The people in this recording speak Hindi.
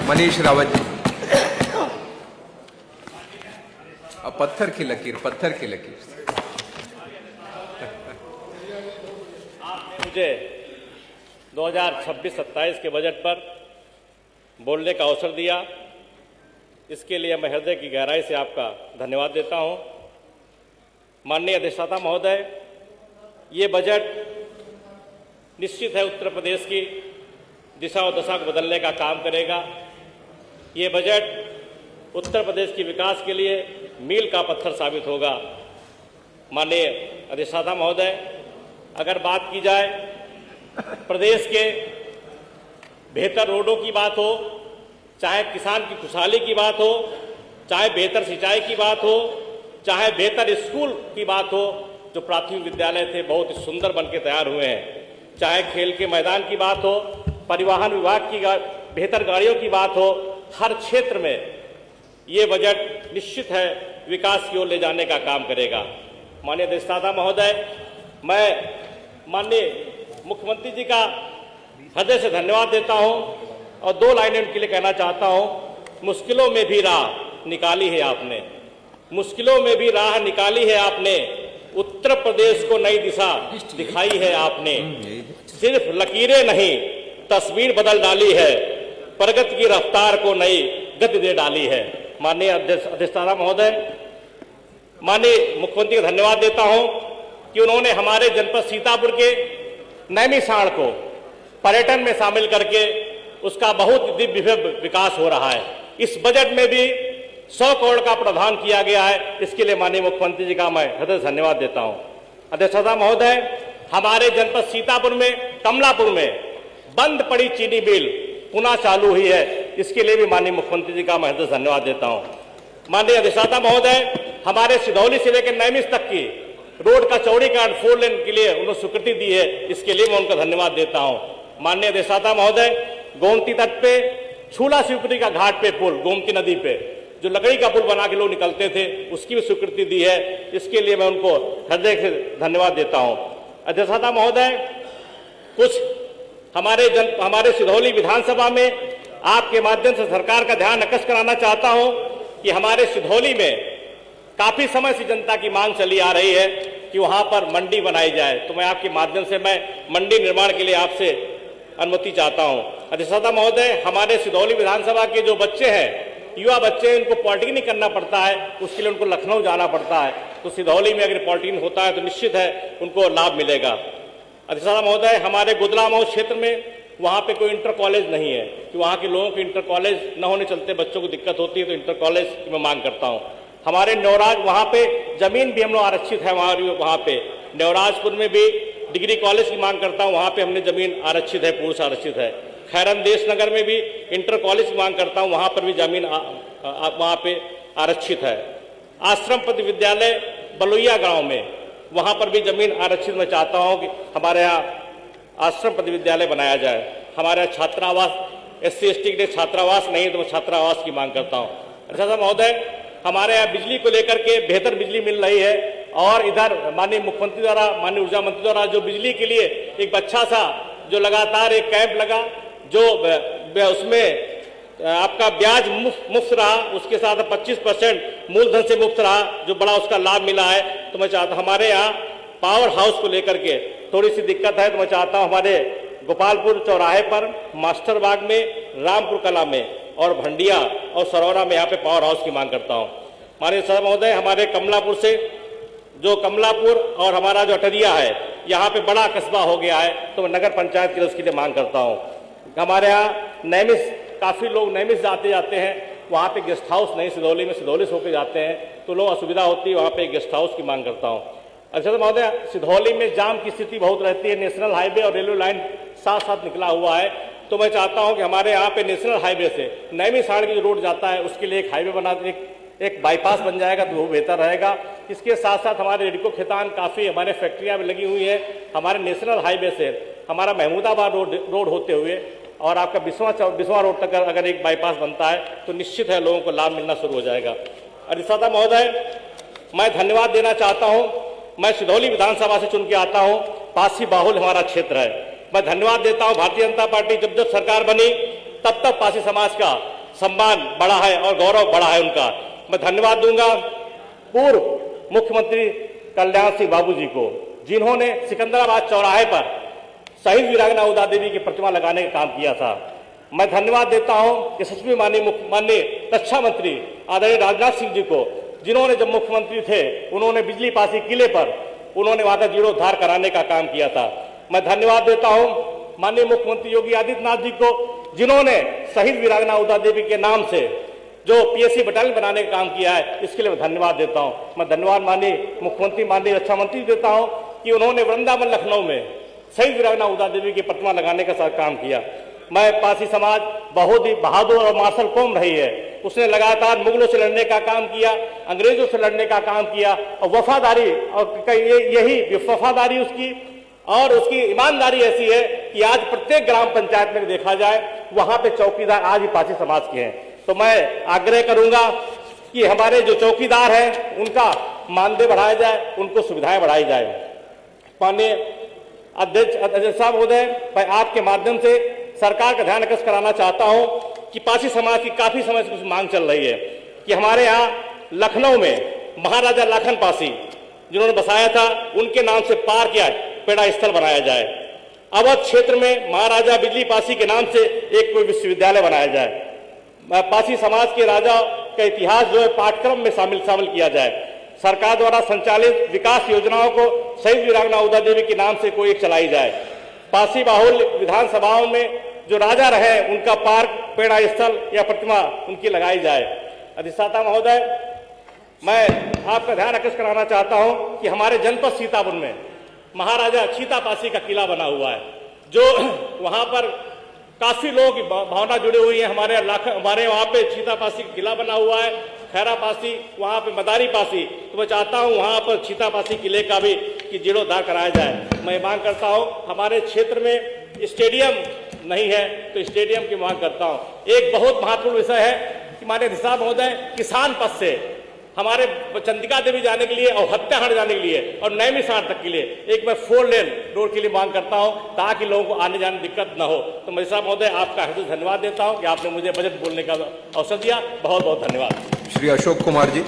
मनीष रावत जी। अब पत्थर की लकीर आपने मुझे 2026-27 के बजट पर बोलने का अवसर दिया, इसके लिए मैं हृदय की गहराई से आपका धन्यवाद देता हूं। माननीय अधिष्ठाता महोदय, ये बजट निश्चित है उत्तर प्रदेश की दिशा और दशा को बदलने का काम करेगा। ये बजट उत्तर प्रदेश की विकास के लिए मील का पत्थर साबित होगा। माननीय अधिष्ठाता महोदय, अगर बात की जाए प्रदेश के बेहतर रोडों की बात हो, चाहे किसान की खुशहाली की बात हो, चाहे बेहतर सिंचाई की बात हो, चाहे बेहतर स्कूल की बात हो, जो प्राथमिक विद्यालय थे बहुत ही सुंदर बनके तैयार हुए हैं, चाहे खेल के मैदान की बात हो, परिवहन विभाग की बेहतर गाड़ियों की बात हो, हर क्षेत्र में ये बजट निश्चित है विकास की ओर ले जाने का काम करेगा। माननीय अधिष्ठाता महोदय, मैं माननीय मुख्यमंत्री जी का हृदय से धन्यवाद देता हूं और दो लाइनें उनके लिए कहना चाहता हूं। मुश्किलों में भी राह निकाली है आपने, मुश्किलों में भी राह निकाली है आपने, उत्तर प्रदेश को नई दिशा दिखाई है आपने। सिर्फ लकीरें नहीं तस्वीर बदल डाली है, प्रगति की रफ्तार को नई गति दे डाली है। माननीय अधिष्ठाता महोदय, माननीय मुख्यमंत्री को धन्यवाद देता हूं कि उन्होंने हमारे जनपद सीतापुर के नैमिषारण्य को पर्यटन में शामिल करके उसका बहुत दिव्य विकास हो रहा है। इस बजट में भी 100 करोड़ का प्रावधान किया गया है, इसके लिए माननीय मुख्यमंत्री जी का मैं हृदय से धन्यवाद देता हूं। अधिष्ठाता महोदय, हमारे जनपद सीतापुर में कमलापुर में बंद पड़ी चीनी मिल पुनः चालू हुई है, इसके लिए भी माननीय मुख्यमंत्री जी का मैं हृदय से धन्यवाद देता हूं। माननीय अधिष्ठाता महोदय, हमारे सिधौली से लेकर नैमिष तक की रोड का चौड़ीकरण 4 लेन के लिए उन्होंने स्वीकृति दी है, इसके लिए मैं उनका धन्यवाद देता हूं। माननीय अधिष्ठाता महोदय, गोमती तट पे छूला शिवपुरी का घाट पे पुल, गोमती नदी पे जो लकड़ी का पुल बना के लोग निकलते थे, उसकी भी स्वीकृति दी है, इसके लिए मैं उनको हृदय से धन्यवाद देता हूं। अधिष्ठाता महोदय, कुछ हमारे सिधौली विधानसभा में आपके माध्यम से सरकार का ध्यान आकर्षित कराना चाहता हूं कि हमारे सिधौली में काफी समय से जनता की मांग चली आ रही है कि वहां पर मंडी बनाई जाए, तो मैं आपके माध्यम से मैं मंडी निर्माण के लिए आपसे अनुमति चाहता हूं। अधिष्ठाता महोदय, हमारे सिधौली विधानसभा के जो बच्चे हैं, युवा बच्चे, उनको पॉलिटेक्निक करना पड़ता है, उसके लिए उनको लखनऊ जाना पड़ता है, तो सिधौली में अगर पॉलिटेक्निक होता है तो निश्चित है उनको लाभ मिलेगा। अधिष्ठाता महोदय, हमारे गुदलामऊ क्षेत्र में वहाँ पे कोई इंटर कॉलेज नहीं है कि वहाँ के लोगों के इंटर कॉलेज न होने चलते बच्चों को दिक्कत होती है, तो इंटर कॉलेज की मैं मांग करता हूँ। हमारे नेवराज वहाँ पे जमीन भी हम लोग आरक्षित है, वहाँ पे नेवराजपुर में भी डिग्री कॉलेज की मांग करता हूँ, वहाँ पे हमने जमीन आरक्षित है, पुरुष आरक्षित है। खैरन देश नगर में भी इंटर कॉलेज की मांग करता हूँ, वहाँ पर भी जमीन वहाँ पे आरक्षित है। आश्रम पद विद्यालय बलुइया गाँव में, वहाँ पर भी जमीन आरक्षित मैं चाहता हूँ कि हमारे यहाँ आश्रम पद विद्यालय बनाया जाए। हमारे यहाँ छात्रावास SC ST के लिए छात्रावास नहीं, तो मैं छात्रावास की मांग करता हूँ। अच्छा महोदय, हमारे यहाँ बिजली को लेकर के बेहतर बिजली मिल रही है और इधर माननीय मुख्यमंत्री द्वारा, माननीय ऊर्जा मंत्री द्वारा जो बिजली के लिए एक अच्छा सा जो लगातार एक कैंप लगा, जो उसमें आपका ब्याज मुफ्त रहा, उसके साथ 25% मूलधन से मुफ्त रहा, जो बड़ा उसका लाभ मिला है। तो मैं चाहता हूँ, हमारे यहाँ पावर हाउस को लेकर के थोड़ी सी दिक्कत है, तो मैं चाहता हूँ हमारे गोपालपुर चौराहे पर, मास्टर बाग में, रामपुर कला में और भंडिया और सरौरा में यहाँ पे पावर हाउस की मांग करता हूँ। माननीय सर महोदय, हमारे कमलापुर से जो कमलापुर और हमारा जो अटरिया है, यहाँ पे बड़ा कस्बा हो गया है, तो मैं नगर पंचायत की उसके लिए मांग करता हूँ। हमारे यहाँ नैमिष, काफ़ी लोग नैमिष जाते हैं, वहाँ पे गेस्ट हाउस नहीं, सिधौली में सिधौली से होकर जाते हैं, तो लोग असुविधा होती है, वहाँ पे गेस्ट हाउस की मांग करता हूँ। अच्छा तो महोदय, सिधौली में जाम की स्थिति बहुत रहती है, नेशनल हाईवे और रेलवे लाइन साथ साथ निकला हुआ है, तो मैं चाहता हूँ कि हमारे यहाँ पे नेशनल हाईवे से नैमिषारण्य की जो रोड जाता है, उसके लिए एक हाईवे बना, एक बाईपास बन जाएगा तो वो बेहतर रहेगा। इसके साथ साथ हमारे रेडको खेतान काफ़ी हमारे फैक्ट्रियाँ भी लगी हुई है, हमारे नेशनल हाईवे से हमारा महमूदाबाद रोड होते हुए और आपका बिस्वा रोड तक अगर एक बाईपास बनता है तो निश्चित है लोगों को लाभ मिलना शुरू हो जाएगा। अधिष्ठाता महोदय, मैं धन्यवाद देना चाहता हूँ। मैं सिधौली विधानसभा से चुन के आता हूँ, पासी बाहुल हमारा क्षेत्र है। मैं धन्यवाद देता हूँ, भारतीय जनता पार्टी जब सरकार बनी तब तक पासी समाज का सम्मान बढ़ा है और गौरव बढ़ा है उनका। मैं धन्यवाद दूंगा पूर्व मुख्यमंत्री कल्याण सिंह बाबू जी को, जिन्होंने सिकंदराबाद चौराहे पर शहीद वीरांगना उदा देवी की प्रतिमा लगाने का काम किया था। मैं धन्यवाद देता हूं यशस्वी माननीय रक्षा मंत्री आदरणीय राजनाथ सिंह जी को, जिन्होंने जब मुख्यमंत्री थे उन्होंने बिजली पासी किले पर उन्होंने वहां का जीर्णोद्धार कराने का काम किया था। मैं धन्यवाद देता हूं माननीय मुख्यमंत्री योगी आदित्यनाथ जी को, जिन्होंने शहीद वीरांगना उदा देवी के नाम से जो पीएससी बटालियन बनाने का काम किया है, इसके लिए मैं धन्यवाद देता हूं। मैं धन्यवाद माननीय मुख्यमंत्री माननीय रक्षा मंत्री देता हूं कि उन्होंने वृंदावन लखनऊ में शहीद वीरांगना उदा देवी की प्रतिमा लगाने का काम किया। मैं पासी समाज बहुत ही बहादुर और मार्शल कौम रही है, उसने लगातार मुगलों से लड़ने का काम किया, अंग्रेजों से लड़ने का काम किया और वफादारी और यही वफादारी उसकी और उसकी ईमानदारी ऐसी है कि आज प्रत्येक ग्राम पंचायत में देखा जाए वहां पे चौकीदार आज भी पासी समाज के हैं। तो मैं आग्रह करूंगा कि हमारे जो चौकीदार हैं उनका मानदेय बढ़ाया जाए, उनको सुविधाएं बढ़ाई जाए। माननीय अध्यक्ष साहब महोदय, मैं आपके माध्यम से सरकार का ध्यान आकर्षित कराना चाहता हूं कि पासी समाज की काफी समय से कुछ मांग चल रही है कि हमारे यहाँ लखनऊ में महाराजा लाखन पासी जिन्होंने बसाया था, उनके नाम से पार्क या पेड़ा स्थल बनाया जाए। अवध क्षेत्र में महाराजा बिजली पासी के नाम से एक कोई विश्वविद्यालय बनाया जाए। पासी समाज के राजा का इतिहास जो है पाठ्यक्रम में शामिल किया जाए। सरकार द्वारा संचालित विकास योजनाओं को शहीद वीरांगना उदा देवी के नाम से कोई एक चलाई जाए। पासी बाहुल विधानसभाओं में जो राजा रहे उनका पार्क, पेड़ा स्थल या प्रतिमा उनकी लगाई जाए। अधिष्ठाता महोदय, मैं आपका ध्यान आकर्षित कराना चाहता हूं कि हमारे जनपद सीतापुर में महाराजा छीतापासी का किला बना हुआ है, जो वहां पर काफी लोग भावना जुड़ी हुई है। हमारे वहां पे छीतापासी का किला बना हुआ है, खैरा पासी, वहां पे मदारी पासी। तो मैं चाहता हूं वहां पर छीतापासी किले का भी जीर्णोद्धार कराया जाए। मैं मांग करता हूं हमारे क्षेत्र में स्टेडियम नहीं है तो स्टेडियम की मांग करता हूं। एक बहुत महत्वपूर्ण विषय है कि माननीय अध्यक्ष महोदय, किसान पथ से हमारे चंदिका देवी जाने के लिए और हत्याहाट जाने के लिए और नैमी साठ तक के लिए एक मैं 4 लेन रोड के लिए मांग करता हूं ताकि लोगों को आने जाने दिक्कत न हो। तो मैं साहब महोदय आपका हृदय धन्यवाद देता हूं कि आपने मुझे बजट बोलने का अवसर दिया। बहुत बहुत धन्यवाद। श्री अशोक कुमार जी।